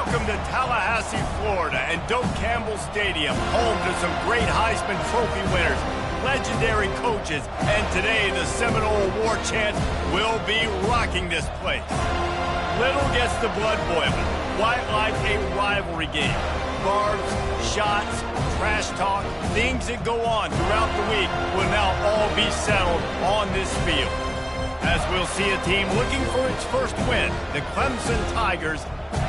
Welcome to Tallahassee, Florida, and Doak Campbell Stadium, home to some great Heisman Trophy winners, legendary coaches, and today the Seminole War Chant will be rocking this place. Little gets the blood boiling, quite like a rivalry game. Barbs, shots, trash talk, things that go on throughout the week will now all be settled on this field. As we'll see a team looking for its first win, the Clemson Tigers,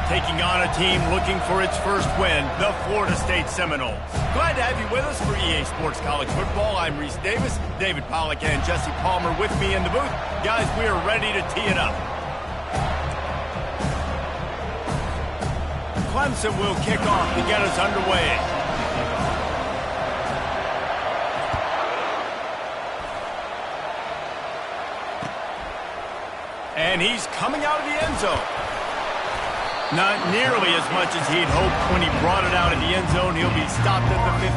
taking on a team looking for its first win, the Florida State Seminoles. Glad to have you with us for EA Sports College Football. I'm Reese Davis, David Pollack and Jesse Palmer with me in the booth. Guys, we are ready to tee it up. Clemson will kick off to get us underway. And he's coming out of the end zone. Not nearly as much as he'd hoped when he brought it out of the end zone. He'll be stopped at the 15.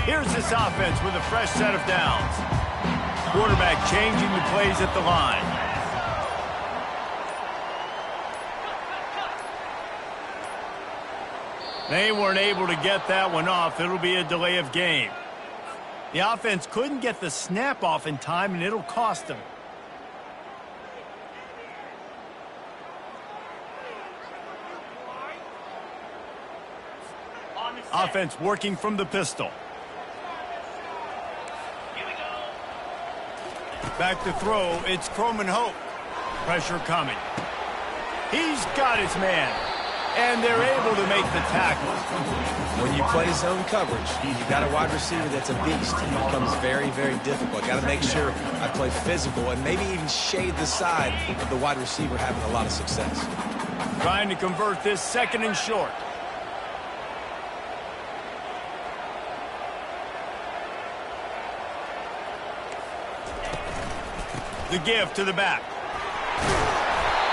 Here's this offense with a fresh set of downs. Quarterback changing the plays at the line. They weren't able to get that one off. It'll be a delay of game. The offense couldn't get the snap off in time, and it'll cost them. Offense working from the pistol. Back to throw, it's Croman Hope. Pressure coming. He's got his man, and they're able to make the tackle. When you play zone coverage, you got a wide receiver that's a beast. It becomes very, very difficult. Got to make sure I play physical and maybe even shade the side of the wide receiver having a lot of success. Trying to convert this second and short. The give to the back.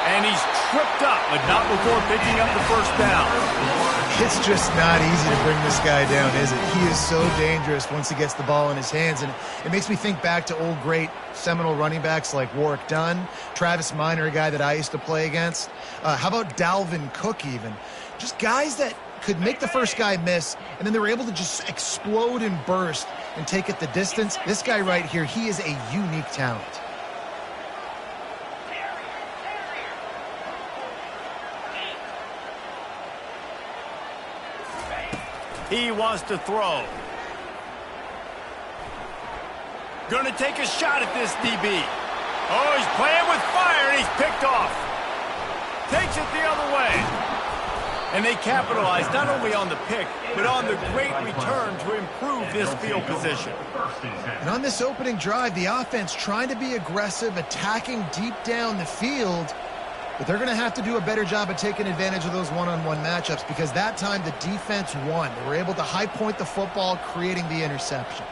And he's tripped up, but not before picking up the first down. It's just not easy to bring this guy down, is it? He is so dangerous once he gets the ball in his hands. And it makes me think back to old great Seminole running backs like Warwick Dunn, Travis Minor, a guy that I used to play against. How about Dalvin Cook even? Just guys that could make the first guy miss, and then they were able to just explode and burst and take it the distance. This guy right here, he is a unique talent. He wants to throw. Gonna take a shot at this DB. Oh, he's playing with fire, and he's picked off. Takes it the other way. And they capitalize not only on the pick, but on the great return to improve this field position. And on this opening drive, the offense trying to be aggressive, attacking deep down the field. But they're going to have to do a better job of taking advantage of those one-on-one matchups, because that time the defense won. They were able to high point the football, creating the interception.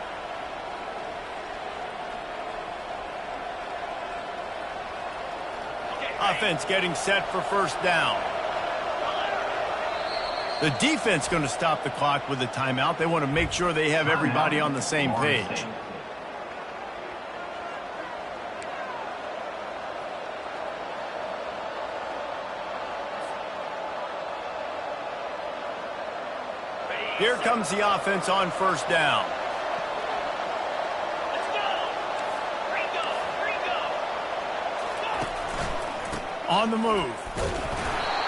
Offense getting set for first down. The defense going to stop the clock with a timeout. They want to make sure they have everybody on the same page. Here comes the offense on first down. On the move.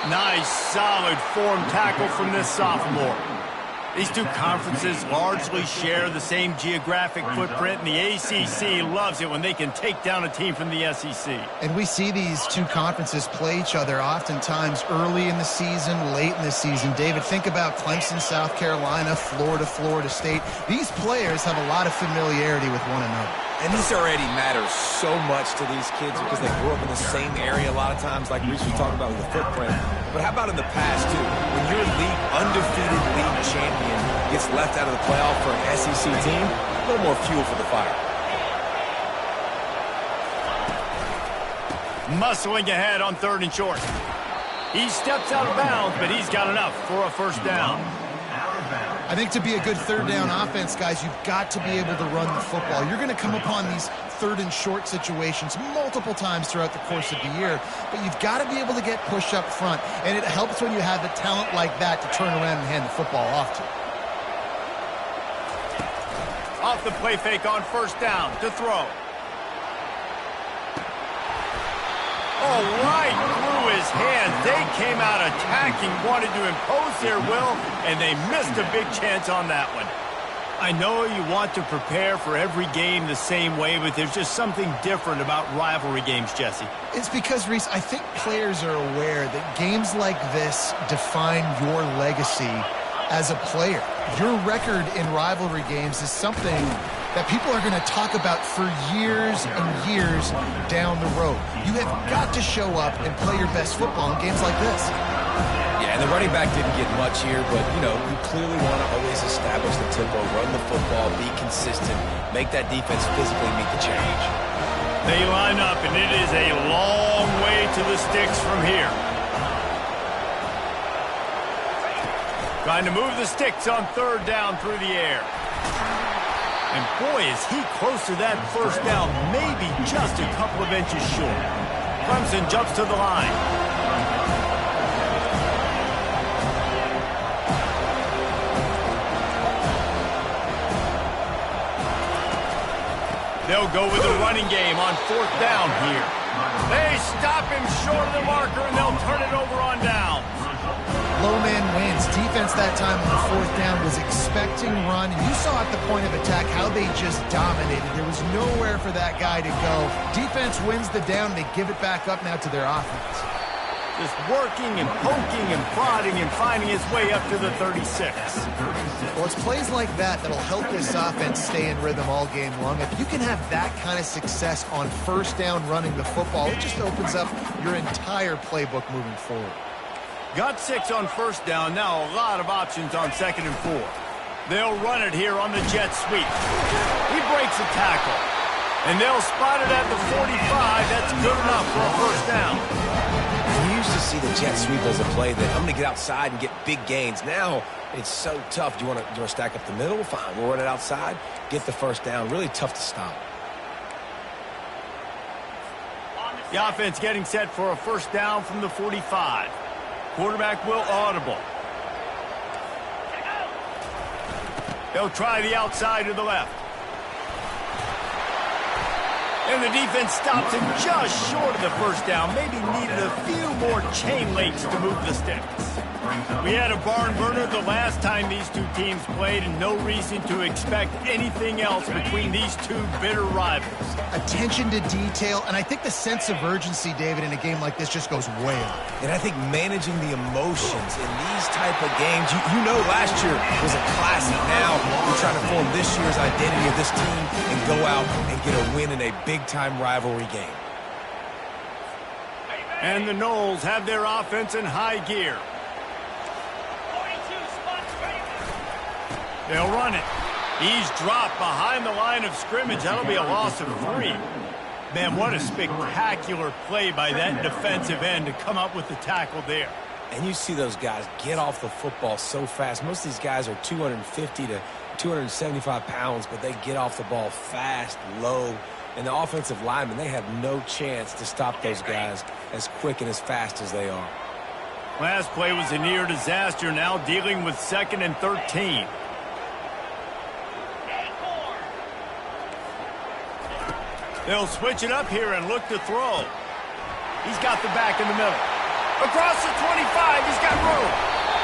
Nice, solid form tackle from this sophomore. These two conferences largely share the same geographic footprint, and the ACC loves it when they can take down a team from the SEC. And we see these two conferences play each other oftentimes early in the season, late in the season. David, think about Clemson, South Carolina, Florida, Florida State. These players have a lot of familiarity with one another. And this already matters so much to these kids because they grew up in the same area a lot of times, like Reese was talking about with the footprint. But how about in the past, too? When your undefeated league champion gets left out of the playoff for an SEC team, a little more fuel for the fire. Muscling ahead on 3rd and short. He steps out of bounds, but he's got enough for a first down. I think to be a good 3rd down offense, guys, you've got to be able to run the football. You're going to come upon these 3rd and short situations multiple times throughout the course of the year, but you've got to be able to get push up front, and it helps when you have the talent like that to turn around and hand the football off to. Off the play fake on 1st down to throw. Oh, right through his hands. They came out attacking, wanted to impose their will, and they missed a big chance on that one. I know you want to prepare for every game the same way, but there's just something different about rivalry games, Jesse. It's because, Reese, I think players are aware that games like this define your legacy as a player. Your record in rivalry games is something that people are going to talk about for years and years down the road. You have got to show up and play your best football in games like this. Yeah, and the running back didn't get much here, but, you know, you clearly want to always establish the tempo, run the football, be consistent, make that defense physically meet the challenge. They line up, and it is a long way to the sticks from here. Trying to move the sticks on 3rd down through the air. And boy, is he close to that first down, maybe just a couple of inches short. Clemson jumps to the line. They'll go with the running game on 4th down here. They stop him short of the marker, and they'll turn it over on down. Low man wins. Defense that time on the 4th down was expecting run. And you saw at the point of attack how they just dominated. There was nowhere for that guy to go. Defense wins the down. They give it back up now to their offense. Just working and poking and prodding and finding his way up to the 36. Well, it's plays like that that'll help this offense stay in rhythm all game long. If you can have that kind of success on 1st down running the football, it just opens up your entire playbook moving forward. Got 6 on 1st down. Now a lot of options on 2nd and 4. They'll run it here on the jet sweep. He breaks a tackle. And they'll spot it at the 45. That's good enough for a first down. You used to see the jet sweep as a play that I'm going to get outside and get big gains. Now it's so tough. Do you want to stack up the middle? Fine. We'll run it outside. Get the first down. Really tough to stop. The offense getting set for a first down from the 45. Quarterback will audible. They'll try the outside to the left. And the defense stops him just short of the first down. Maybe needed a few more chain links to move the sticks. We had a barn burner the last time these two teams played, and no reason to expect anything else between these two bitter rivals. Attention to detail, and I think the sense of urgency, David, in a game like this just goes way up. And I think managing the emotions in these type of games, you know last year was a classic. Now we're trying to form this year's identity of this team and go out and get a win in a big-time rivalry game. And the Noles have their offense in high gear. They'll run it. He's dropped behind the line of scrimmage. That'll be a loss of 3. Man, what a spectacular play by that defensive end to come up with the tackle there. And you see those guys get off the football so fast. Most of these guys are 250 to 275 pounds, but they get off the ball fast, low. And the offensive linemen, they have no chance to stop those guys as quick and as fast as they are. Last play was a near disaster, now dealing with 2nd and 13. They'll switch it up here and look to throw. He's got the back in the middle. Across the 25, he's got room.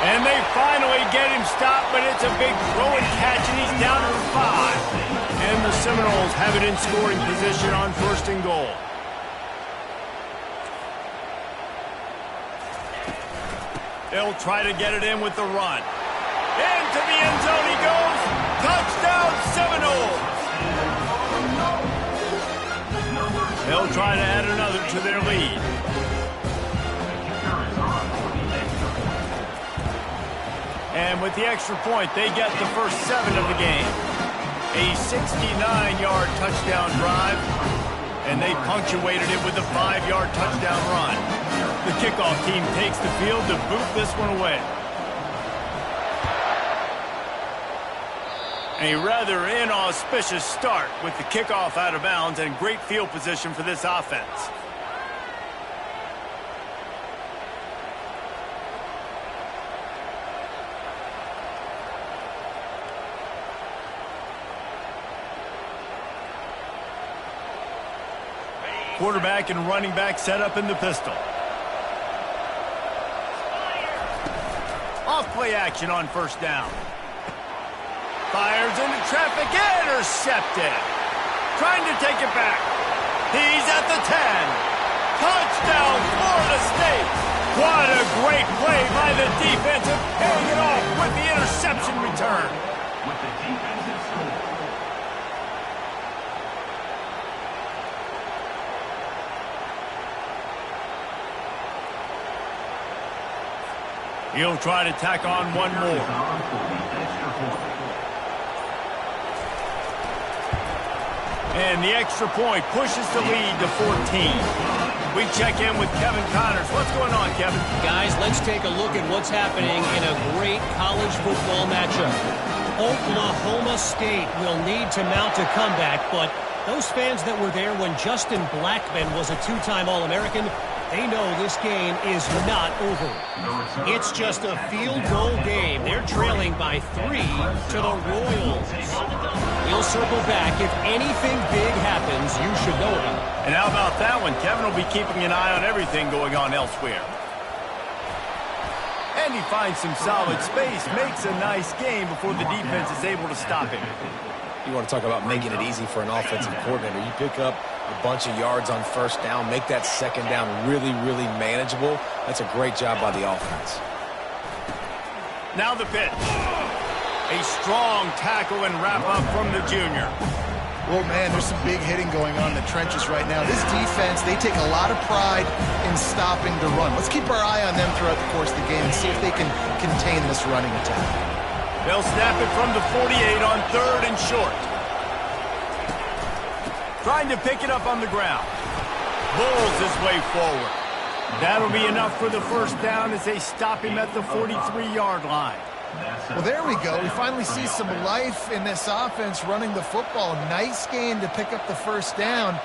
And they finally get him stopped, but it's a big throw and catch, and he's down to the 5. And the Seminoles have it in scoring position on 1st and goal. They'll try to get it in with the run. Into the end zone he goes. Touchdown, Seminoles. They'll try to add another to their lead. And with the extra point, they get the first 7 of the game. A 69-yard touchdown drive. and they punctuated it with a 5-yard touchdown run. The kickoff team takes the field to boot this one away. A rather inauspicious start with the kickoff out of bounds and great field position for this offense. Quarterback and running back set up in the pistol. Off play action on first down. Fires into traffic, intercepted. Trying to take it back. He's at the 10. Touchdown, Florida State. What a great play by the defensive, paying it off with the interception return. With the defensive score. He'll try to tack on one more. And the extra point pushes the lead to 14. We check in with Kevin Connors. What's going on, Kevin? Guys, let's take a look at what's happening in a great college football matchup. Oklahoma State will need to mount a comeback, but those fans that were there when Justin Blackmon was a two-time All-American, they know this game is not over. It's just a field goal game. They're trailing by 3 to the Royals. We'll circle back. If anything big happens, you should know about it. And how about that one? Kevin will be keeping an eye on everything going on elsewhere. And he finds some solid space, makes a nice game before the defense is able to stop him. You want to talk about making it easy for an offensive coordinator. You pick up a bunch of yards on first down, make that second down really, really manageable. That's a great job by the offense. Now the pitch. A strong tackle and wrap-up from the junior. Well, man, there's some big hitting going on in the trenches right now. This defense, they take a lot of pride in stopping the run. Let's keep our eye on them throughout the course of the game and see if they can contain this running attack. They'll snap it from the 48 on 3rd and short. Trying to pick it up on the ground. Bulls his way forward. That'll be enough for the first down as they stop him at the 43-yard line. Well, there we go. We finally see some life in this offense running the football. Nice game to pick up the first down.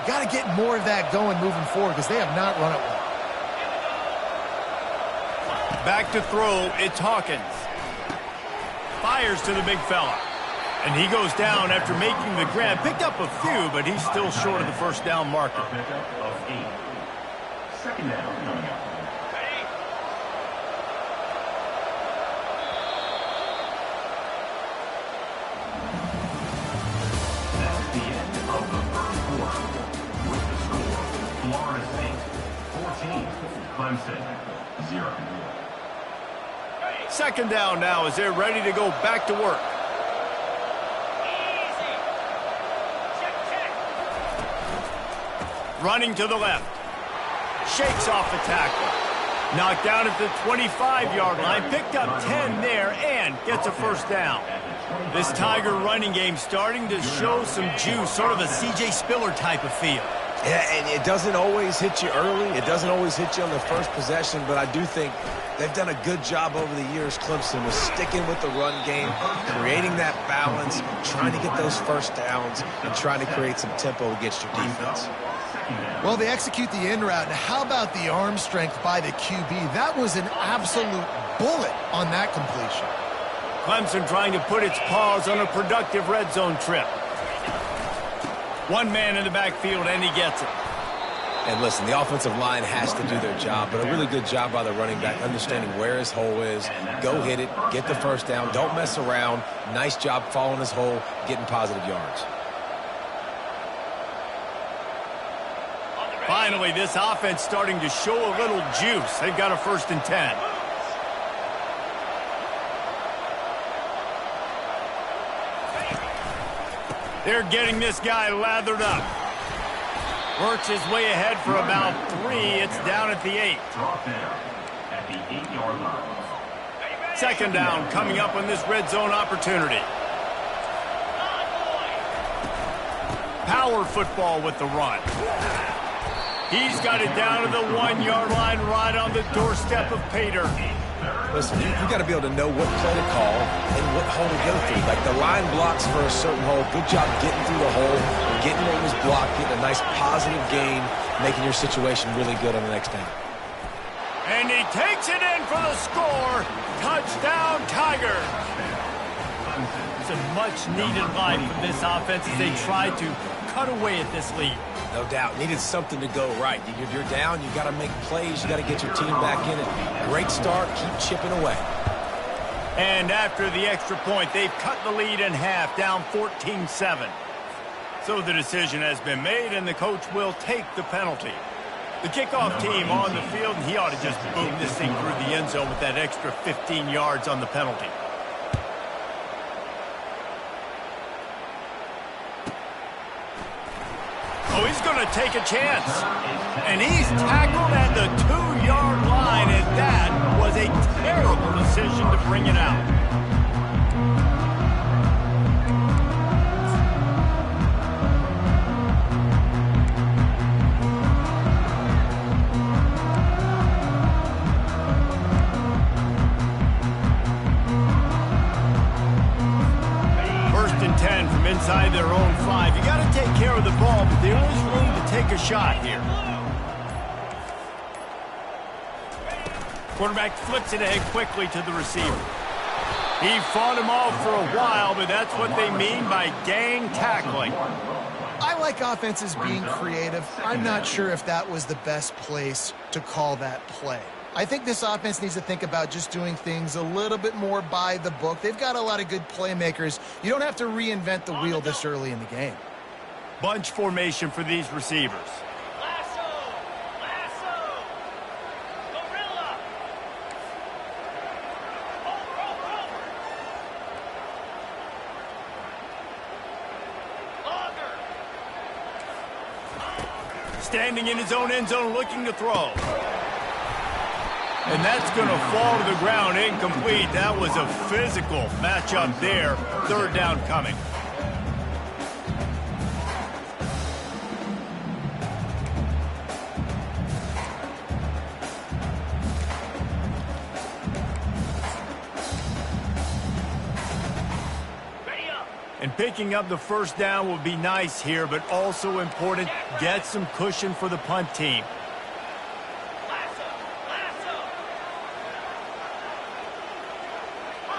Got to get more of that going moving forward because they have not run it well. Back to throw, it's Hawkins. Fires to the big fella. And he goes down after making the grab. Picked up a few, but he's still short of the first down marker. Second down coming up. That's the end of the first quarter. With the score, Florida State 14, Clemson 0. Second down now as they're ready to go back to work. Running to the left. Shakes off the tackle. Knocked down at the 25-yard line. Picked up 10 there and gets a first down. This Tiger running game starting to show some juice, sort of a C.J. Spiller type of feel. Yeah, and it doesn't always hit you early. It doesn't always hit you on the first possession, but I do think they've done a good job over the years, Clemson, with sticking with the run game, creating that balance, trying to get those first downs, and trying to create some tempo against your defense. Well, they execute the in route. Now, how about the arm strength by the QB? That was an absolute bullet on that completion. Clemson trying to put its paws on a productive red zone trip. One man in the backfield, and he gets it. And listen, the offensive line has to do their job, but a really good job by the running back, understanding where his hole is. Go hit it, get the first down, don't mess around. Nice job following his hole, getting positive yards. Finally, this offense starting to show a little juice. They've got a 1st and 10. They're getting this guy lathered up. Works his way ahead for about 3. It's down at the 8. Drop there at the 8-yard line. Second down coming up on this red zone opportunity. power football with the run. He's got it down to the 1-yard line right on the doorstep of Pater. Listen, you got to be able to know what play to call and what hole to go through. Like the line blocks for a certain hole. Good job getting through the hole, getting what was blocked, getting a nice positive gain, making your situation really good on the next down. And he takes it in for the score. Touchdown, Tigers. It's a much-needed line for this offense as they try to cut away at this lead. No doubt. Needed something to go right. You're down. You got to make plays. You got to get your team back in it. Great start. Keep chipping away. And after the extra point, they've cut the lead in half, down 14-7. So the decision has been made, and the coach will take the penalty. The kickoff team on the field, and he ought to just boom this thing through the end zone with that extra 15 yards on the penalty. Oh, he's going to take a chance. And he's tackled at the 2-yard line, and that was a terrible decision to bring it out. Inside their own 5. You got to take care of the ball, but there is room to take a shot here. Quarterback flips it ahead quickly to the receiver. He fought him off for a while, but that's what they mean by gang tackling. I like offenses being creative. I'm not sure if that was the best place to call that play. I think this offense needs to think about just doing things a little bit more by the book. They've got a lot of good playmakers. You don't have to reinvent the wheel this early in the game. Bunch formation for these receivers. Standing in his own end zone, looking to throw. And that's going to fall to the ground, incomplete. That was a physical matchup there. Third down coming. And picking up the first down will be nice here, but also important, get some cushion for the punt team.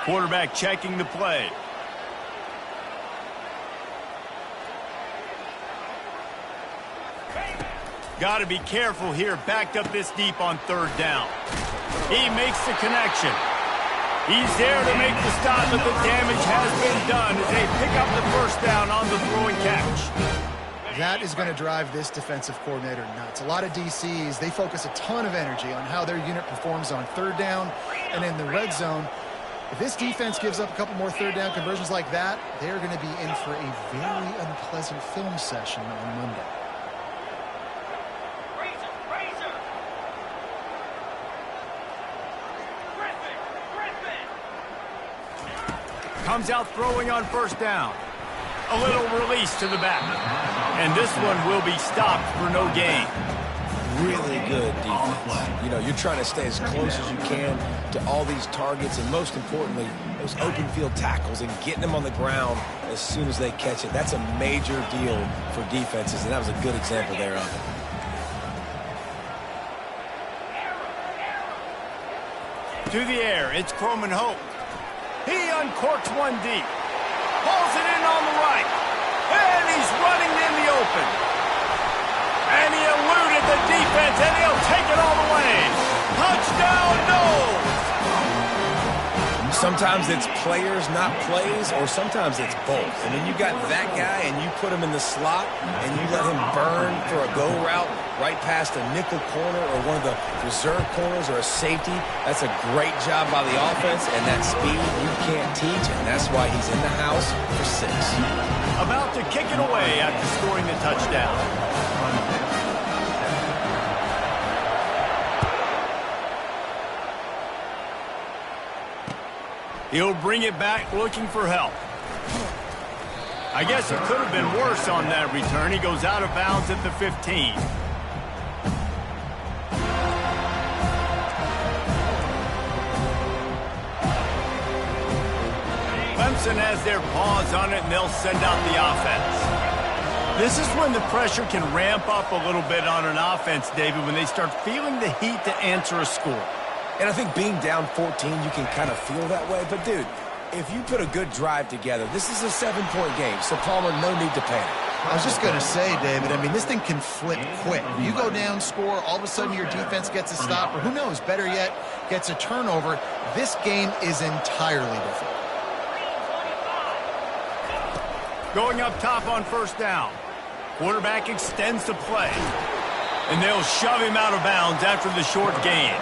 Quarterback checking the play. Got to be careful here, backed up this deep on third down. He makes the connection. He's there to make the stop, but the damage has been done as they pick up the first down on the throw and catch. That is going to drive this defensive coordinator nuts. A lot of DCs, they focus a ton of energy on how their unit performs on third down and in the red zone. If this defense gives up a couple more third down conversions like that, they're going to be in for a very unpleasant film session on Monday. Comes out throwing on first down. A little release to the back. And this one will be stopped for no gain. Really good defense. You know, you're trying to stay as close as you can to all these targets, and most importantly, those open field tackles and getting them on the ground as soon as they catch it. That's a major deal for defenses, and that was a good example there of it. To the air, it's Croman Hope. He uncorks one deep. Pulls it in on the right. And he's running in the open. And he eluded the defense, and he'll take it all the way. Touchdown, Knowles! Sometimes it's players, not plays, or sometimes it's both. And when you got that guy and you put him in the slot and you let him burn for a go route right past a nickel corner or one of the reserve corners or a safety, that's a great job by the offense, and that speed you can't teach, and that's why he's in the house for 6. About to kick it away after scoring the touchdown. He'll bring it back looking for help. I guess it could have been worse on that return. He goes out of bounds at the 15. Clemson has their paws on it, and they'll send out the offense. This is when the pressure can ramp up a little bit on an offense, David, when they start feeling the heat to answer a score. And I think being down 14, you can kind of feel that way. But, dude, if you put a good drive together, this is a 7-point game. So, Palmer, no need to panic. I was just going to say, David, I mean, this thing can flip quick. You go down, score, all of a sudden your defense gets a stop, or who knows, better yet, gets a turnover. This game is entirely different. Going up top on first down. Quarterback extends the play. And they'll shove him out of bounds after the short gain.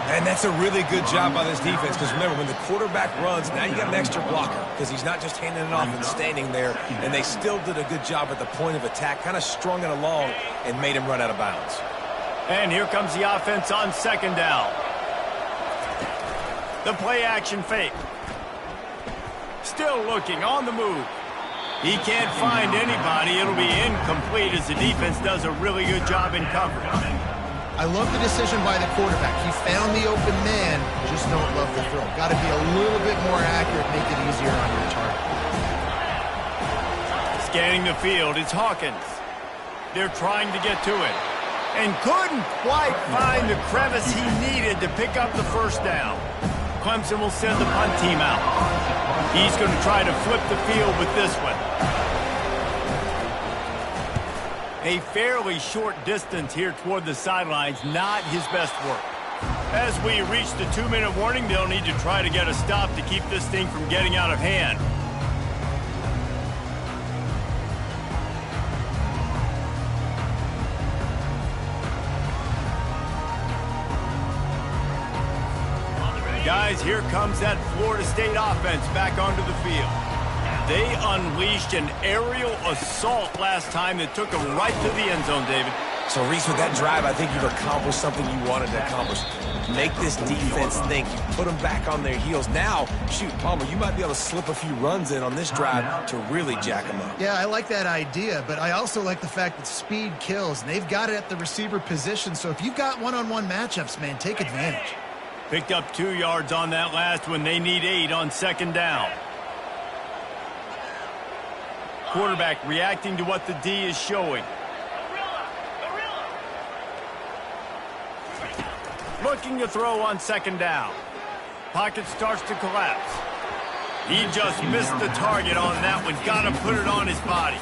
And that's a really good job by this defense because, remember, when the quarterback runs, now you got an extra blocker because he's not just handing it off and standing there. And they still did a good job at the point of attack, kind of strung it along and made him run out of bounds. And here comes the offense on second down. The play action fake. Still looking on the move. He can't find anybody. It'll be incomplete as the defense does a really good job in coverage. I love the decision by the quarterback. He found the open man, just don't love the throw. Got to be a little bit more accurate, make it easier on your target. Scanning the field, it's Hawkins. They're trying to get to it. And couldn't quite find the crevice he needed to pick up the first down. Clemson will send the punt team out. He's going to try to flip the field with this one. A fairly short distance here toward the sidelines, not his best work. As we reach the 2-minute warning, they'll need to try to get a stop to keep this thing from getting out of hand. Guys, here comes that Florida State offense back onto the field. They unleashed an aerial assault last time that took them right to the end zone, David. So, Reese, with that drive, I think you've accomplished something you wanted to accomplish. Make this defense think. You put them back on their heels. Now, shoot, Palmer, you might be able to slip a few runs in on this drive to really jack them up. Yeah, I like that idea, but I also like the fact that speed kills, and they've got it at the receiver position. So if you've got one-on-one matchups, man, take advantage. Picked up 2 yards on that last one. They need 8 on second down. Quarterback reacting to what the D is showing. Looking to throw on second down. Pocket starts to collapse. He just missed the target on that one. Got to put it on his body.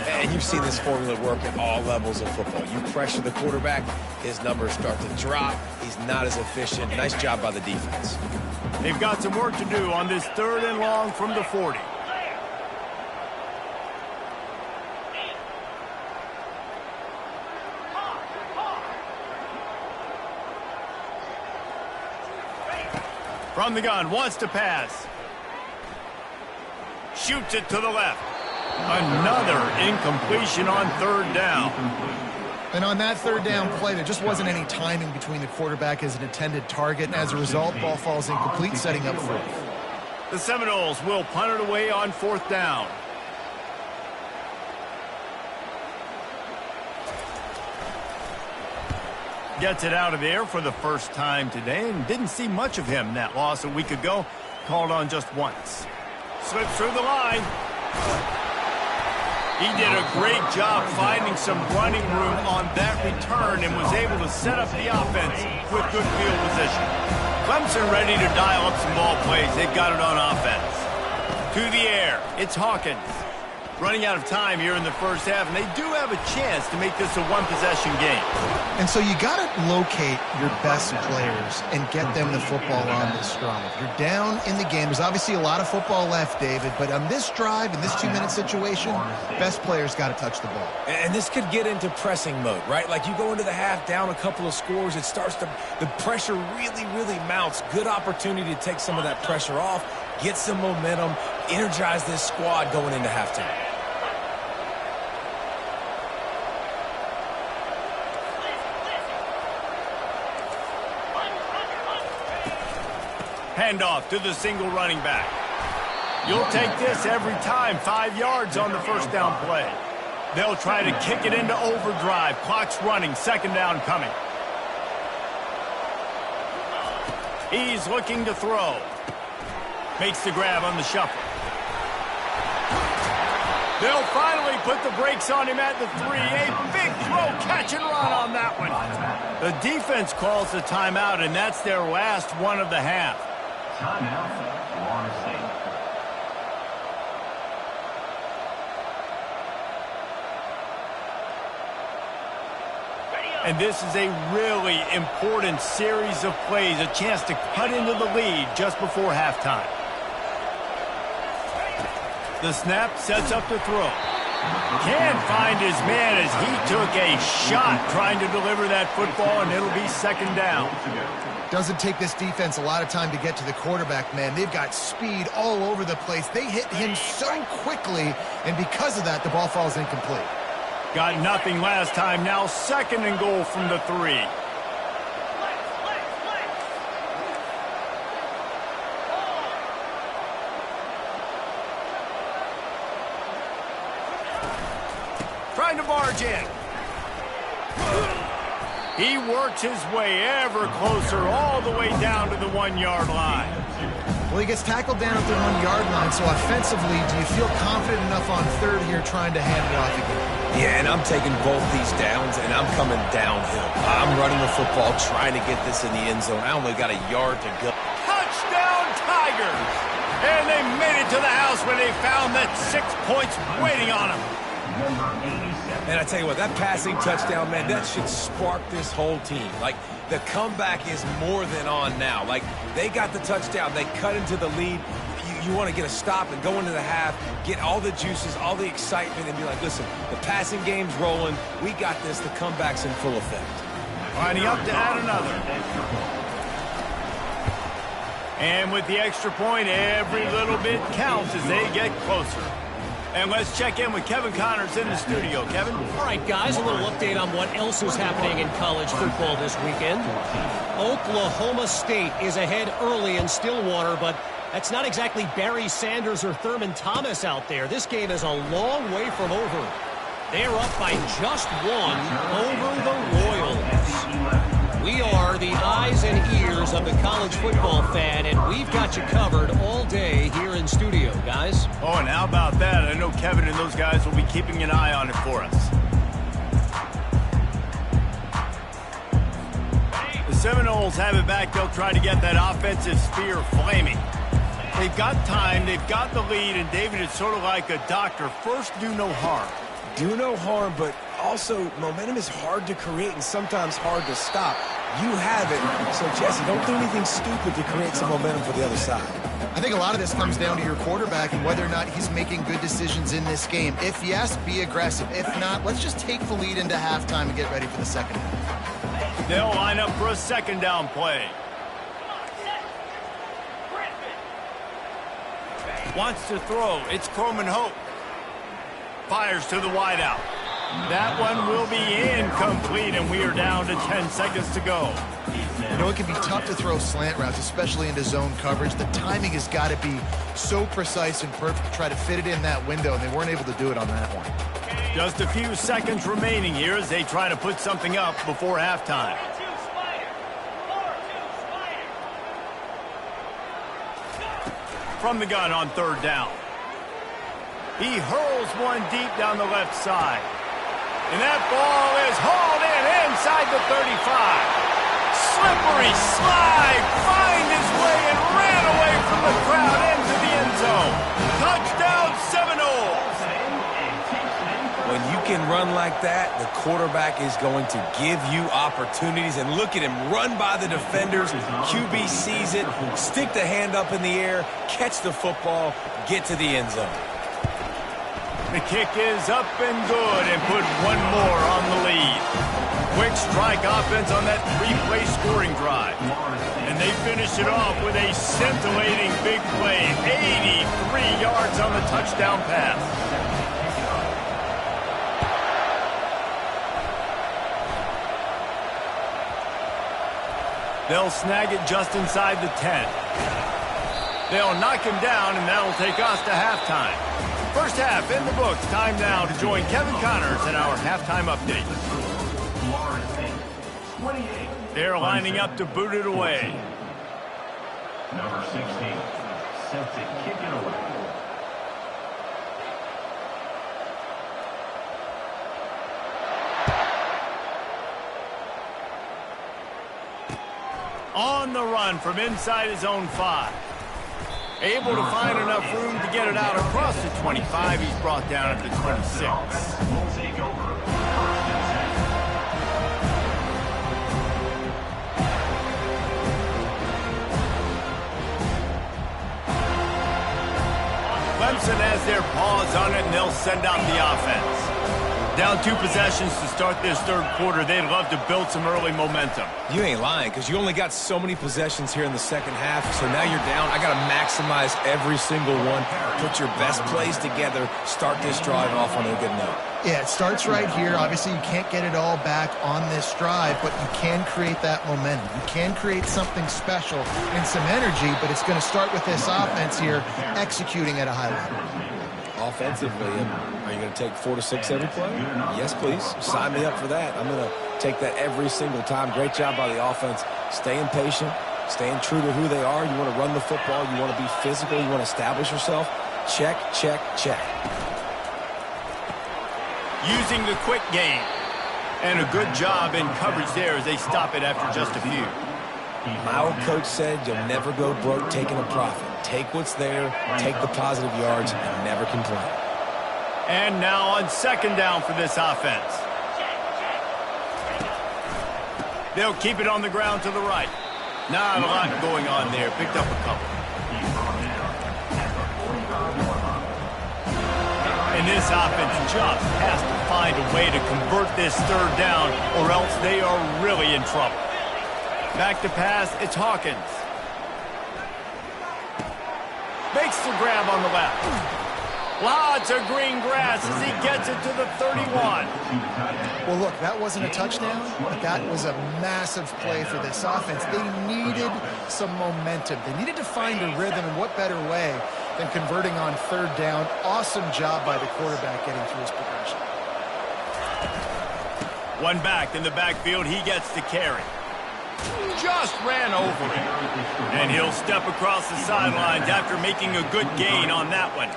And you've seen this formula work at all levels of football. You pressure the quarterback, his numbers start to drop. He's not as efficient. Nice job by the defense. They've got some work to do on this 3rd and long from the 40. From the gun, wants to pass. Shoots it to the left. Another incompletion on 3rd down. And on that 3rd down play, there just wasn't any timing between the quarterback as an intended target, and as a result, ball falls incomplete, setting up 4th. The Seminoles will punt it away on 4th down. Gets it out of there for the first time today, and didn't see much of him. That loss a week ago, called on just once. Slips through the line. He did a great job finding some running room on that return and was able to set up the offense with good field position. Clemson ready to dial up some ball plays. They've got it on offense. To the air, it's Hawkins. Running out of time here in the first half, and they do have a chance to make this a one-possession game. And so you got to locate your best players and get them the football on this drive. You're down in the game. There's obviously a lot of football left, David, but on this drive, in this 2-minute situation, best players got to touch the ball. And this could get into pressing mode, right? Like you go into the half down a couple of scores, it starts to, the pressure really, really mounts. Good opportunity to take some of that pressure off, get some momentum, energize this squad going into halftime. Handoff to the single running back. You'll take this every time. 5 yards on the first down play. They'll try to kick it into overdrive. Clock's running. Second down coming. He's looking to throw. Makes the grab on the shuffle. They'll finally put the brakes on him at the 3. A big throw, catch and run on that one. The defense calls the timeout, and that's their last one of the half. Timeout, Florida State. And this is a really important series of plays, a chance to cut into the lead just before halftime. The snap sets up the throw. Can't find his man as he took a shot trying to deliver that football, and it'll be second down. Doesn't take this defense a lot of time to get to the quarterback, man. They've got speed all over the place. They hit him so quickly, and because of that, the ball falls incomplete. Got nothing last time. Now second and goal from the 3. Trying to barge in. He works his way ever closer all the way down to the 1-yard line. Well, he gets tackled down at the 1-yard line, so offensively, do you feel confident enough on third here trying to hand it off again? Yeah, and I'm taking both these downs, and I'm coming downhill. I'm running the football, trying to get this in the end zone. I only got a yard to go. Touchdown, Tigers! And they made it to the house when they found that 6 points waiting on them. And I tell you what, that passing touchdown, man, that should spark this whole team. Like, the comeback is more than on now. Like, they got the touchdown. They cut into the lead. You want to get a stop and go into the half, get all the juices, all the excitement, and be like, listen, the passing game's rolling. We got this. The comeback's in full effect. Lining up to add another. And with the extra point, every little bit counts as they get closer. And let's check in with Kevin Connors in the studio. Kevin? All right, guys, a little update on what else is happening in college football this weekend. Oklahoma State is ahead early in Stillwater, but that's not exactly Barry Sanders or Thurman Thomas out there. This game is a long way from over. They're up by just 1 over the Royals. We are the eyes and ears of the college football fan, and we've got you covered all day here in studio, guys. Oh, and how about that? I know Kevin and those guys will be keeping an eye on it for us. The Seminoles have it back. They'll try to get that offensive sphere flaming. They've got time, they've got the lead, and David is sort of like a doctor. First, do no harm. Do no harm, but also momentum is hard to create and sometimes hard to stop. You have it, so Jesse, don't do anything stupid to create some momentum for the other side. I think a lot of this comes down to your quarterback and whether or not he's making good decisions in this game. If yes, be aggressive. If not, let's just take the lead into halftime and get ready for the second half. They'll line up for a second down play. Wants to throw. It's Coleman Hope. Fires to the wideout. That one will be incomplete, and we are down to 10 seconds to go. You know, it can be tough to throw slant routes, especially into zone coverage. The timing has got to be so precise and perfect to try to fit it in that window, and they weren't able to do it on that one. Just a few seconds remaining here as they try to put something up before halftime. From the gun on third down. He hurls one deep down the left side. And that ball is hauled in inside the 35. Slippery slide, find his way and ran away from the crowd into the end zone. Touchdown Seminoles. When you can run like that, the quarterback is going to give you opportunities. And look at him run by the defenders. QB sees it, stick the hand up in the air, catch the football, get to the end zone. The kick is up and good and put one more on the lead. Quick strike offense on that three-play scoring drive. And they finish it off with a scintillating big play. 83 yards on the touchdown pass. They'll snag it just inside the 10. They'll knock him down, and that'll take us to halftime. First half in the books. Time now to join Kevin Connors in our halftime update. Florida State, 28. They're lining up to boot it away. Number 16, set to kick it away. On the run from inside his own 5. Able to find enough room to get it out across the 25. He's brought down at the 26. Will take over. First and 10. Clemson has their paws on it, and they'll send out the offense. Down 2 possessions to start this third quarter. They'd love to build some early momentum. You ain't lying, because you only got so many possessions here in the second half, so now you're down. I got to maximize every single one. Put your best plays together. Start this drive off on a good note. Yeah, it starts right here. Obviously, you can't get it all back on this drive, but you can create that momentum. You can create something special and some energy, but it's going to start with this offense here executing at a high level. Offensively, are you going to take 4 to 6 every play? Yes, please. Sign me up for that. I'm going to take that every single time. Great job by the offense. Staying patient, staying true to who they are. You want to run the football. You want to be physical. You want to establish yourself. Check, check, check. Using the quick game. And a good job in coverage there as they stop it after just a few. My old coach said you'll never go broke taking a profit. Take what's there, take the positive yards, and never complain. And now on second down for this offense. They'll keep it on the ground to the right. Not a lot going on there. Picked up a couple. And this offense just has to find a way to convert this third down, or else they are really in trouble. Back to pass, it's Hawkins. Makes the grab on the left. Lots of green grass as he gets it to the 31. Well, look, that wasn't a touchdown, but that was a massive play for this offense. They needed some momentum. They needed to find a rhythm, and what better way than converting on third down. Awesome job by the quarterback getting through his progression. One back in the backfield, he gets the carry. Just ran over it. And he'll step across the sidelines after making a good gain on that one.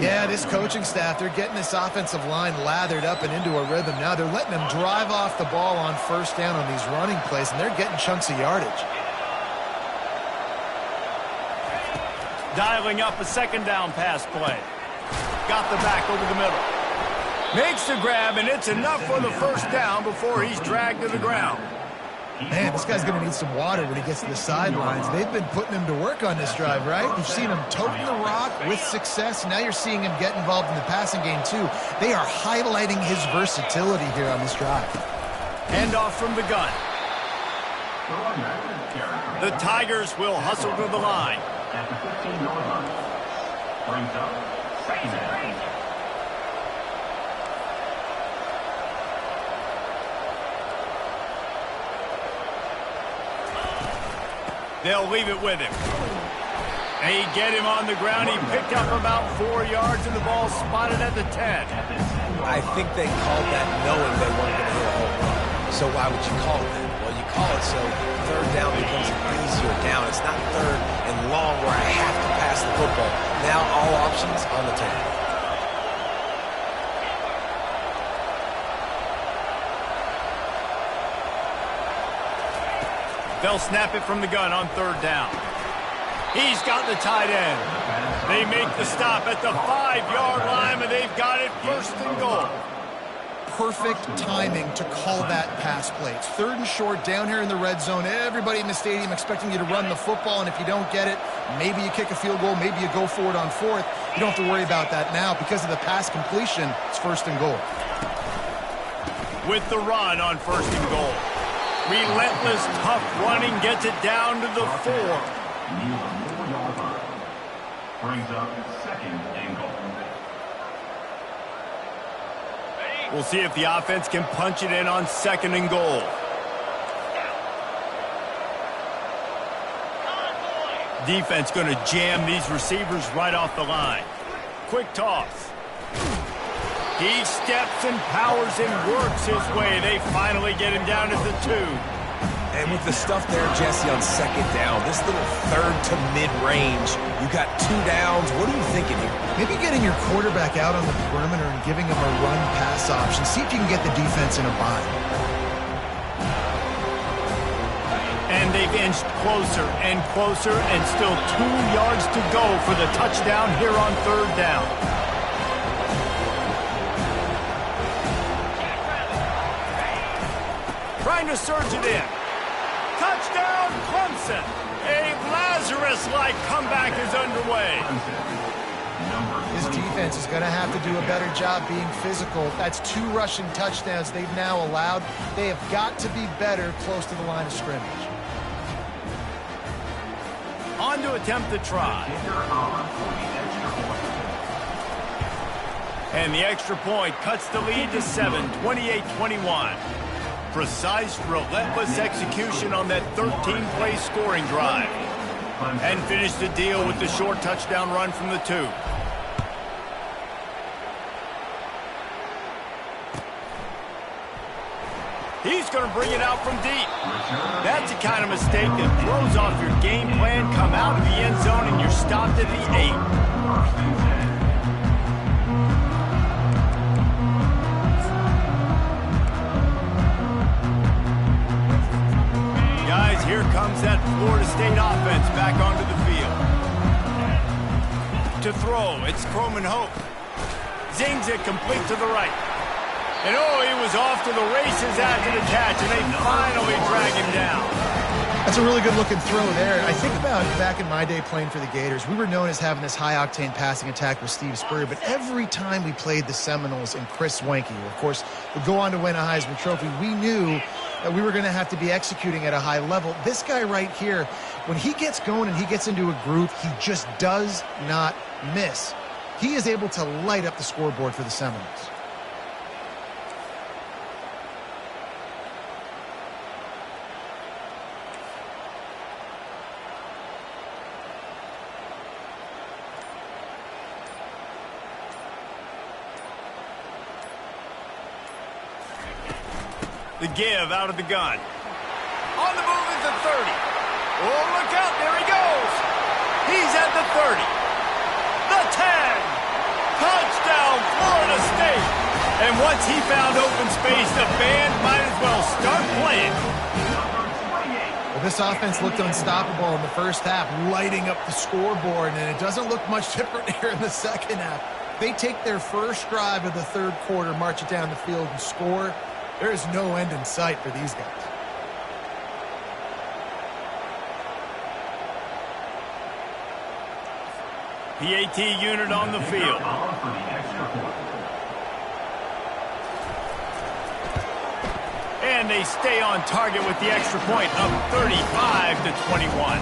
Yeah, this coaching staff, they're getting this offensive line lathered up and into a rhythm now. They're letting them drive off the ball on first down on these running plays, and they're getting chunks of yardage. Dialing up a second down pass play. Got the back over the middle. Makes the grab, and it's enough for the first down before he's dragged to the ground. Man, this guy's going to need some water when he gets to the sidelines. They've been putting him to work on this drive, right? You've seen him toting the rock with success. Now you're seeing him get involved in the passing game, too. They are highlighting his versatility here on this drive. Handoff from the gun. The Tigers will hustle to the line. At the 15-yard line. Brings up second down. They'll leave it with him. They get him on the ground. He picked up about 4 yards, and the ball spotted at the 10. I think they called that knowing they weren't going to hit a home run. So why would you call it that? Well, you call it so third down becomes an easier down. It's not third and long where I have to pass the football. Now all options on the table. They'll snap it from the gun on third down. He's got the tight end. They make the stop at the 5-yard line, and they've got it first and goal. Perfect timing to call that pass play. It's third and short down here in the red zone. Everybody in the stadium expecting you to run the football, and if you don't get it, maybe you kick a field goal, maybe you go for it on fourth. You don't have to worry about that now. Because of the pass completion, it's first and goal. With the run on first and goal. Relentless, tough running gets it down to the 4. Near the 4-yard line. Brings up second and goal. We'll see if the offense can punch it in on second and goal. Defense going to jam these receivers right off the line. Quick toss. He steps and powers and works his way. They finally get him down at the 2. And with the stuff there, Jesse, on second down, this little third to mid-range, you got 2 downs. What are you thinking here? Maybe getting your quarterback out on the perimeter and giving him a run-pass option. See if you can get the defense in a bind. And they've inched closer and closer, and still 2 yards to go for the touchdown here on third down. Trying to surge it in. Touchdown, Clemson. A Lazarus-like comeback is underway. This defense is going to have to do a better job being physical. That's 2 rushing touchdowns they've now allowed. They have got to be better close to the line of scrimmage. On to attempt the try. And the extra point cuts the lead to 7, 28-21. Precise, relentless execution on that 13-play scoring drive. And finish the deal with the short touchdown run from the 2. He's going to bring it out from deep. That's the kind of mistake that throws off your game plan. Come out of the end zone and you're stopped at the 8. Guys, here comes that Florida State offense back onto the field. To throw, it's Croman Hope. Zings it complete to the right. And oh, he was off to the races after the catch, and they finally drag him down. That's a really good-looking throw there. I think about back in my day playing for the Gators, we were known as having this high-octane passing attack with Steve Spurrier, but every time we played the Seminoles and Chris Swanky, who, of course, would go on to win a Heisman Trophy, we knew that we were going to have to be executing at a high level. This guy right here, when he gets going and he gets into a groove, he just does not miss. He is able to light up the scoreboard for the Seminoles. The give out of the gun. On the move is the 30. Oh, look out. There he goes. He's at the 30. The 10. Touchdown, Florida State. And once he found open space, the band might as well start playing. Well, this offense looked unstoppable in the first half, lighting up the scoreboard, and it doesn't look much different here in the second half. They take their first drive of the third quarter, march it down the field, and score. There is no end in sight for these guys. PAT unit on the field. And they stay on target with the extra point, up 35-21.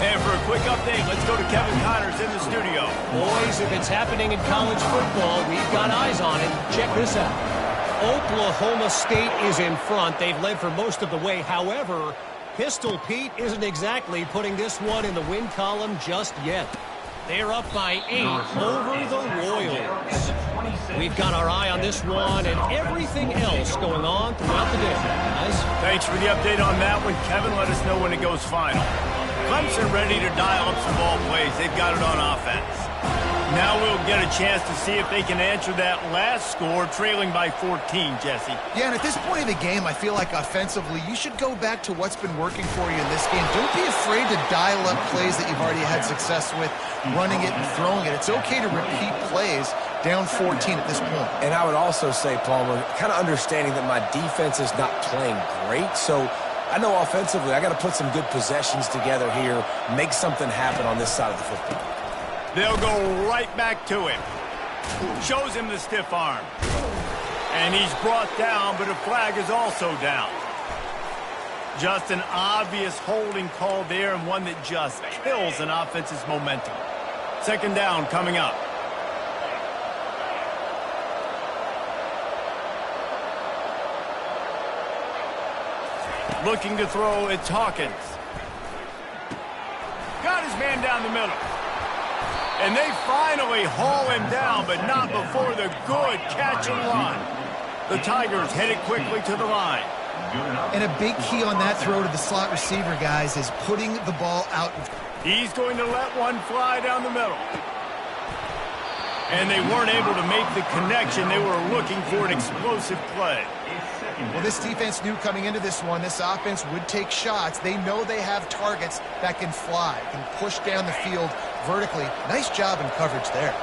And for a quick update, let's go to Kevin Connors in the studio. Boys, if it's happening in college football, we've got eyes on it. Check this out. Oklahoma State is in front. They've led for most of the way. However, Pistol Pete isn't exactly putting this one in the win column just yet. They're up by 8 over the Royals. We've got our eye on this one and everything else going on throughout the day. Guys? Thanks for the update on that one, Kevin. Let us know when it goes final. Clemson ready to dial up some ball plays. They've got it on offense. Now we'll get a chance to see if they can answer that last score, trailing by 14, Jesse. Yeah, and at this point of the game, I feel like offensively, you should go back to what's been working for you in this game. Don't be afraid to dial up plays that you've already had success with, running it and throwing it. It's okay to repeat plays down 14 at this point. And I would also say, Palmer, kind of understanding that my defense is not playing great, so I know offensively I got to put some good possessions together here, make something happen on this side of the football. They'll go right back to him. Shows him the stiff arm. And he's brought down, but a flag is also down. Just an obvious holding call there, and one that just kills an offense's momentum. Second down coming up. Looking to throw, it's Hawkins. Got his man down the middle. And they finally haul him down, but not before the good catch and run. The Tigers headed quickly to the line. And a big key on that throw to the slot receiver, guys, is putting the ball out. He's going to let one fly down the middle. And they weren't able to make the connection. They were looking for an explosive play. Well, this defense knew coming into this one, this offense would take shots. They know they have targets that can fly, can push down the field vertically. Nice job in coverage there.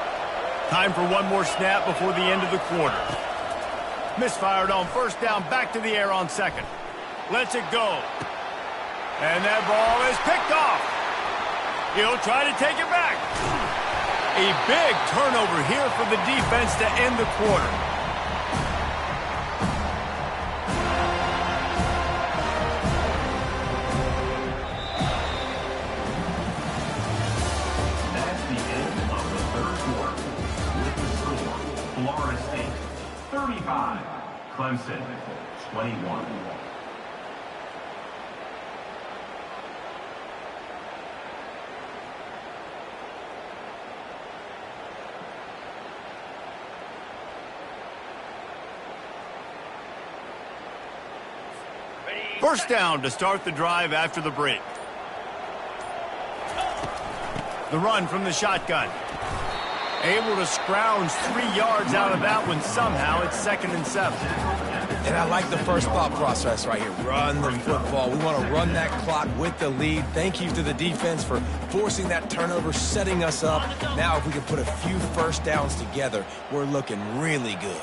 Time for one more snap before the end of the quarter. Misfired on first down, back to the air on second. Lets it go. And that ball is picked off. He'll try to take it back. A big turnover here for the defense to end the quarter. That's the end of the third quarter. With the score, Florida State 35, Clemson 21. First down to start the drive after the break. The run from the shotgun. Able to scrounge 3 yards out of that one somehow. It's 2nd and 7. And I like the first thought process right here. Run the football. We want to run that clock with the lead. Thank you to the defense for forcing that turnover, setting us up. Now if we can put a few first downs together, we're looking really good.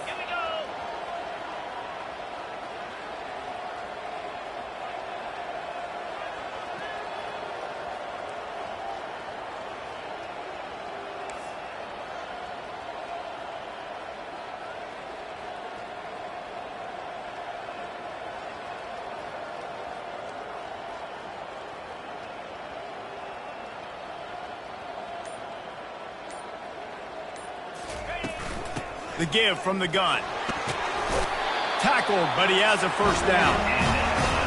The give from the gun. Tackled, but he has a first down.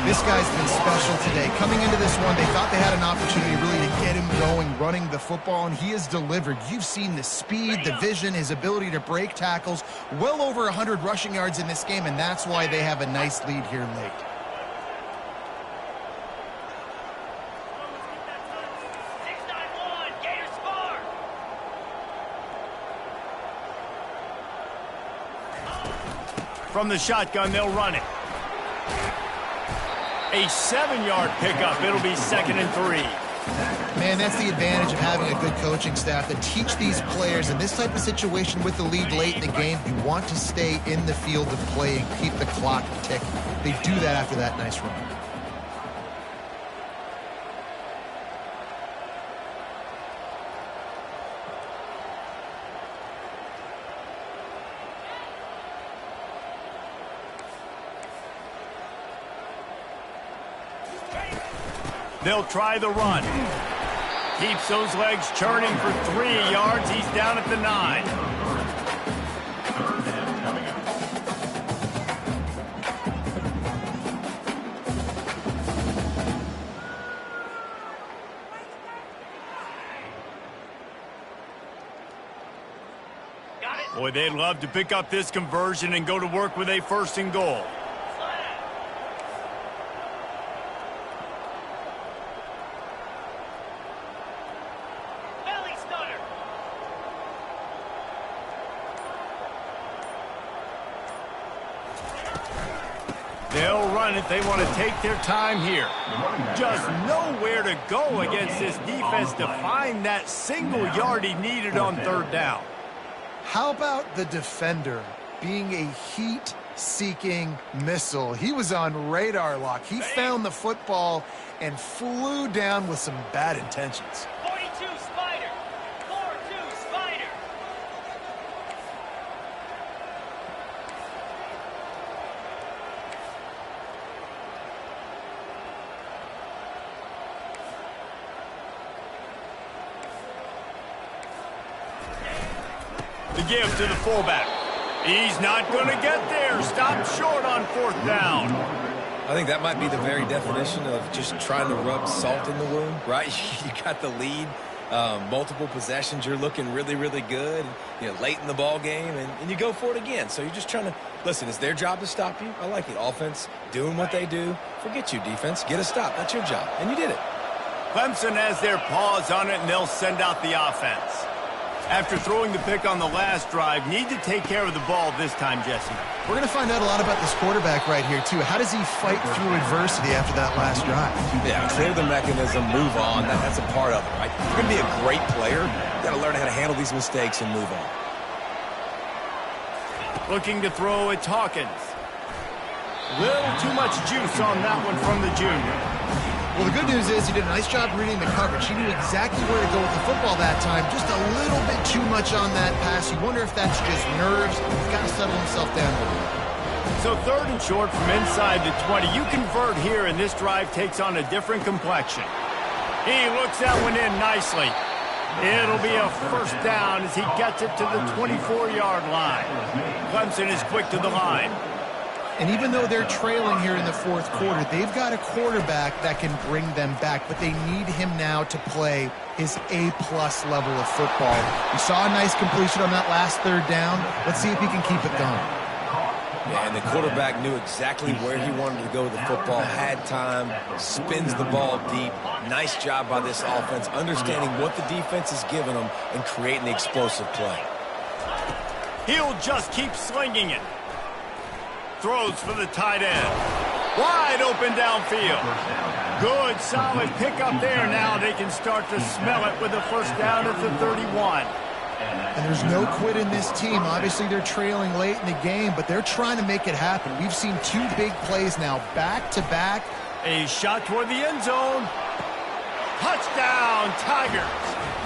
This guy's been special today. Coming into this one, they thought they had an opportunity really to get him going, running the football, and he has delivered. You've seen the speed, the vision, his ability to break tackles. Well over 100 rushing yards in this game, and that's why they have a nice lead here late. From the shotgun, they'll run it. A 7-yard pickup. It'll be 2nd and 3. Man, that's the advantage of having a good coaching staff that teach these players in this type of situation with the lead late in the game. You want to stay in the field of play and keep the clock ticking. They do that after that nice run. They'll try the run. Keeps those legs churning for 3 yards. He's down at the 9. Third down coming up. Boy, they'd love to pick up this conversion and go to work with a 1st and goal. They'll run it. They want to take their time here. Just nowhere to go against this defense to find that single yard he needed on 3rd down. How about the defender being a heat-seeking missile? He was on radar lock. He found the football and flew down with some bad intentions. 42 Spider. 4-2 Spider. The give to the fullback. He's not going to get there. Stopped short on 4th down. I think that might be the very definition of just trying to rub salt in the wound, right? You got the lead, multiple possessions, you're looking really, really good, late in the ball game, and you go for it again. So you're just trying to, listen, it's their job to stop you. I like it. Offense, doing what they do. Forget you, defense. Get a stop. That's your job. And you did it. Clemson has their paws on it, and they'll send out the offense. After throwing the pick on the last drive, need to take care of the ball this time, Jesse. We're going to find out a lot about this quarterback right here, too. How does he fight through adversity after that last drive? Yeah, clear the mechanism, move on. That's a part of it, right? If you're going to be a great player, you got to learn how to handle these mistakes and move on. Looking to throw at Hawkins. Little too much juice on that one from the junior. Well, the good news is he did a nice job reading the coverage. He knew exactly where to go with the football that time. Just a little bit too much on that pass. You wonder if that's just nerves. He's got to settle himself down a little bit. So 3rd and short from inside the 20. You convert here, and this drive takes on a different complexion. He looks that one in nicely. It'll be a first down as he gets it to the 24-yard line. Clemson is quick to the line. And even though they're trailing here in the 4th quarter, they've got a quarterback that can bring them back, but they need him now to play his A-plus level of football. We saw a nice completion on that last 3rd down. Let's see if he can keep it going. Yeah, and the quarterback knew exactly where he wanted to go with the football, had time, spins the ball deep. Nice job by this offense, understanding what the defense is giving them and creating the explosive play. He'll just keep slinging it. Throws for the tight end. Wide open downfield. Good, solid pickup there. Now they can start to smell it with a first down at the 31. And there's no quit in this team. Obviously, they're trailing late in the game, but they're trying to make it happen. We've seen 2 big plays now, back-to-back. A shot toward the end zone. Touchdown, Tigers.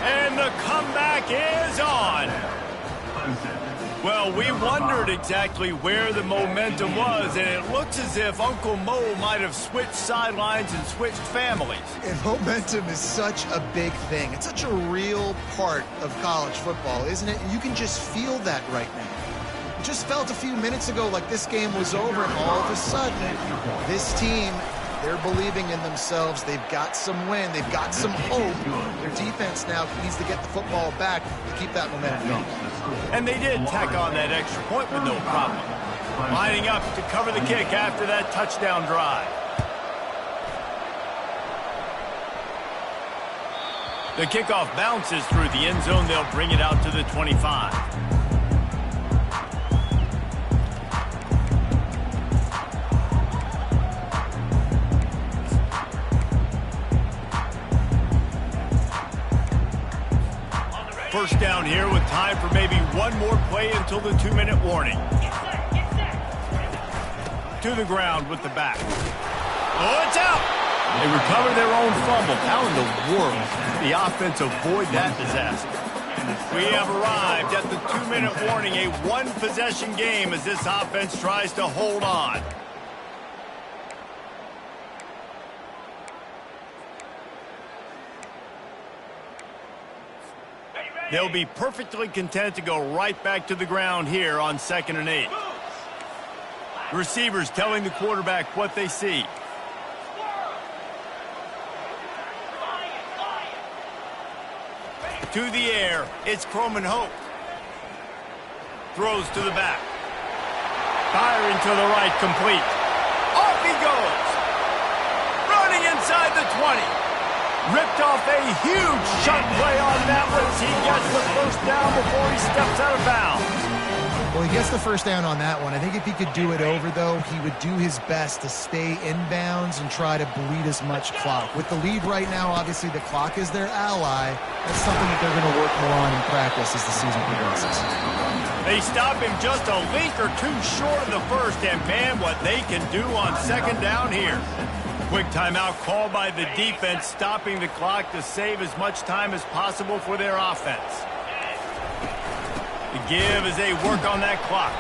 And the comeback is on. Well, we wondered exactly where the momentum was, and it looks as if Uncle Mo might have switched sidelines and switched families. And momentum is such a big thing. It's such a real part of college football, isn't it? And you can just feel that right now. It just felt a few minutes ago like this game was over, and all of a sudden, this team, they're believing in themselves. They've got some wind. They've got some hope. Their defense now needs to get the football back to keep that momentum going. And they did tack on that extra point with no problem. Lining up to cover the kick after that touchdown drive. The kickoff bounces through the end zone. They'll bring it out to the 25. First down here with time for maybe one more play until the 2-minute warning. To the ground with the back. Oh, it's out! They recover their own fumble. How in the world did the offense avoid that disaster? We have arrived at the 2-minute warning, a one-possession game as this offense tries to hold on. They'll be perfectly content to go right back to the ground here on 2nd and 8. Receivers telling the quarterback what they see. To the air, it's Croman Hope. Throws to the back. Firing to the right, complete. Off he goes. Running inside the 20. Ripped off a huge shot play on that one as he gets the first down before he steps out of bounds. Well, he gets the first down on that one. I think if he could do it over, though, he would do his best to stay inbounds and try to bleed as much clock. With the lead right now, obviously the clock is their ally. That's something that they're going to work more on in practice as the season progresses. They stop him just a link or two short of the first, and man, what they can do on 2nd down here. Quick timeout called by the defense, stopping the clock to save as much time as possible for their offense. The give as they work on that clock.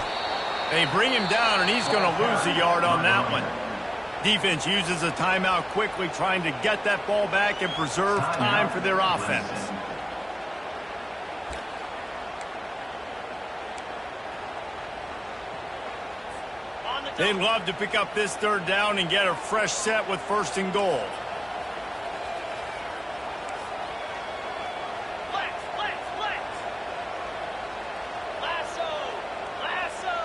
They bring him down, and he's going to lose a yard on that one. Defense uses a timeout quickly, trying to get that ball back and preserve time for their offense. They'd love to pick up this third down and get a fresh set with 1st and goal. Flex, flex, flex. Lasso, lasso.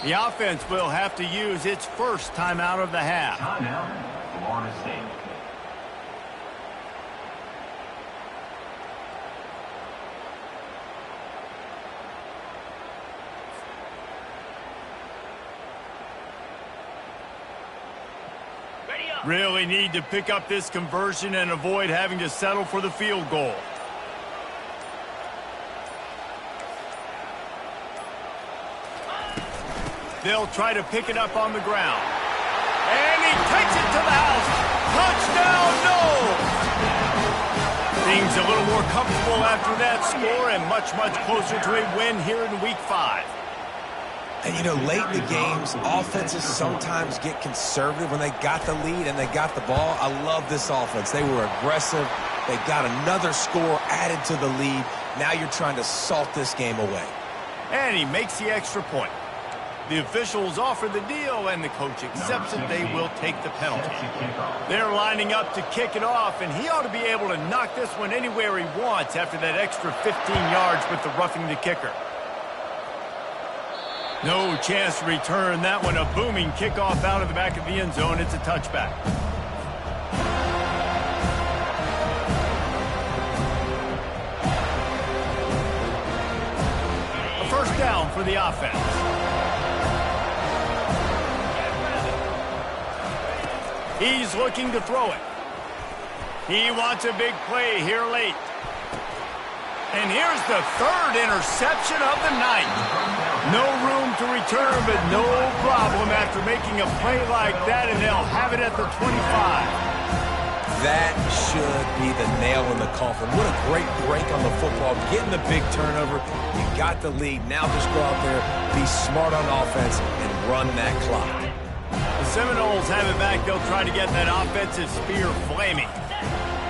The offense will have to use its first timeout of the half. Timeout, Florida State. Ready up. Really need to pick up this conversion and avoid having to settle for the field goal. They'll try to pick it up on the ground. And he takes it to the house. Touchdown, no! Things a little more comfortable after that score and much, much closer to a win here in Week 5. And, you know, late in the games, offenses sometimes get conservative when they got the lead and they got the ball. I love this offense. They were aggressive. They got another score added to the lead. Now you're trying to salt this game away. And he makes the extra point. The officials offer the deal, and the coach accepts it. They will take the penalty. They're lining up to kick it off, and he ought to be able to knock this one anywhere he wants after that extra 15 yards with the roughing the kicker. No chance to return that one. A booming kickoff out of the back of the end zone. It's a touchback. A first down for the offense. He's looking to throw it. He wants a big play here late. And here's the 3rd interception of the night. No room to return, but no problem after making a play like that, and they'll have it at the 25. That should be the nail in the coffin. What a great break on the football. Getting the big turnover. You got the lead. Now just go out there, be smart on offense, and run that clock. The Seminoles have it back. They'll try to get that offensive spear flaming.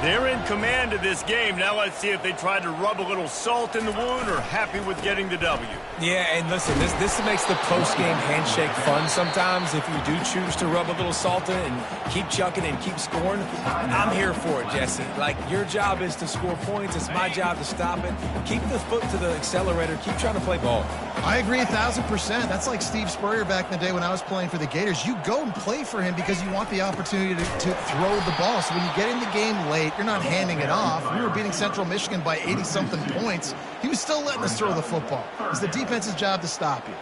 They're in command of this game. Now let's see if they try to rub a little salt in the wound or happy with getting the W. Yeah, and listen, this makes the post-game handshake fun sometimes if you do choose to rub a little salt in and keep chucking and keep scoring. I'm here for it, Jesse. Like, your job is to score points. It's my job to stop it. Keep the foot to the accelerator. Keep trying to play ball. I agree 1,000%. That's like Steve Spurrier back in the day when I was playing for the Gators. You go and play for him because you want the opportunity to throw the ball. So when you get in the game late, you're not handing it off. We were beating Central Michigan by 80-something points. He was still letting us throw the football. It's the defense's job to stop you.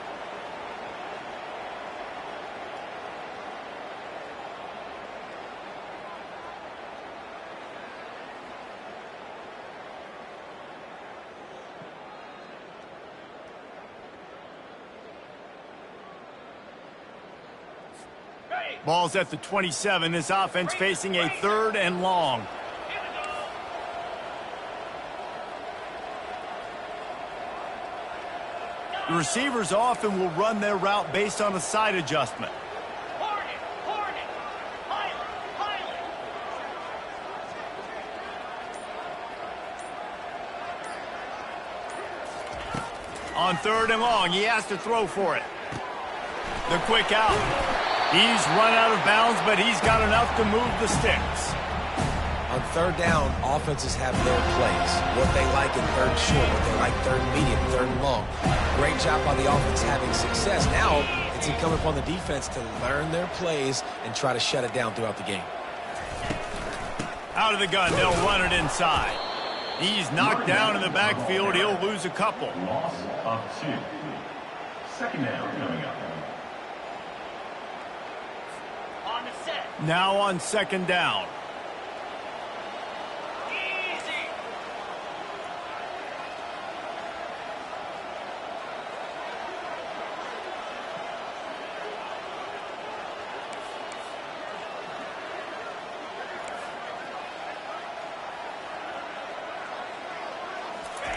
Ball's at the 27. This offense facing a 3rd and long. The receivers often will run their route based on a side adjustment. Hornet, Hornet. Pilot, pilot. On 3rd and long, he has to throw for it. The quick out. He's run out of bounds, but he's got enough to move the sticks. On 3rd down, offenses have their plays. What they like in 3rd short, what they like 3rd medium, 3rd long. Great job by the offense having success. Now, it's incumbent upon the defense to learn their plays and try to shut it down throughout the game. Out of the gun, they'll run it inside. He's knocked down in the backfield. He'll lose a couple. Loss of 2. 2nd down coming up. On the set. Now on 2nd down. Easy.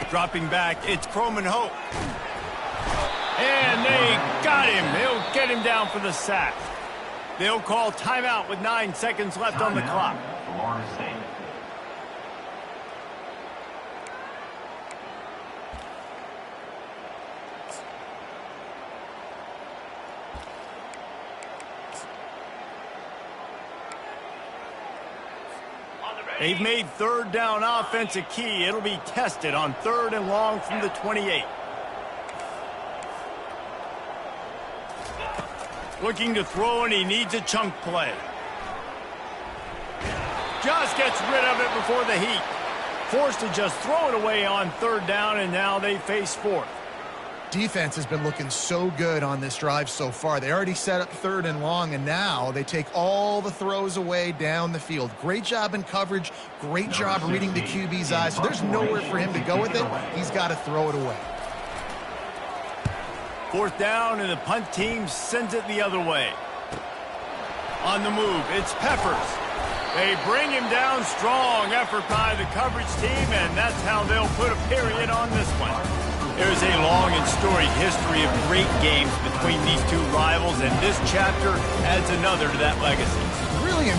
Dropping back, it's Croman Hope. And they got him. They'll get him down for the sack. They'll call timeout with 9 seconds left on the clock. Florida State. They've made third down offense a key. It'll be tested on 3rd and long from the 28. Looking to throw, and he needs a chunk play. Just gets rid of it before the heat. Forced to just throw it away on 3rd down, and now they face 4th. Defense has been looking so good on this drive so far. They already set up 3rd and long, and now they take all the throws away down the field. Great job in coverage. Great job reading the QB's eyes. So there's nowhere for him to go with it. He's got to throw it away. 4th down, and the punt team sends it the other way. On the move, it's Peppers. They bring him down. Strong effort by the coverage team, and that's how they'll put a period on this one. There's a long and storied history of great games between these two rivals, and this chapter adds another to that legacy. Really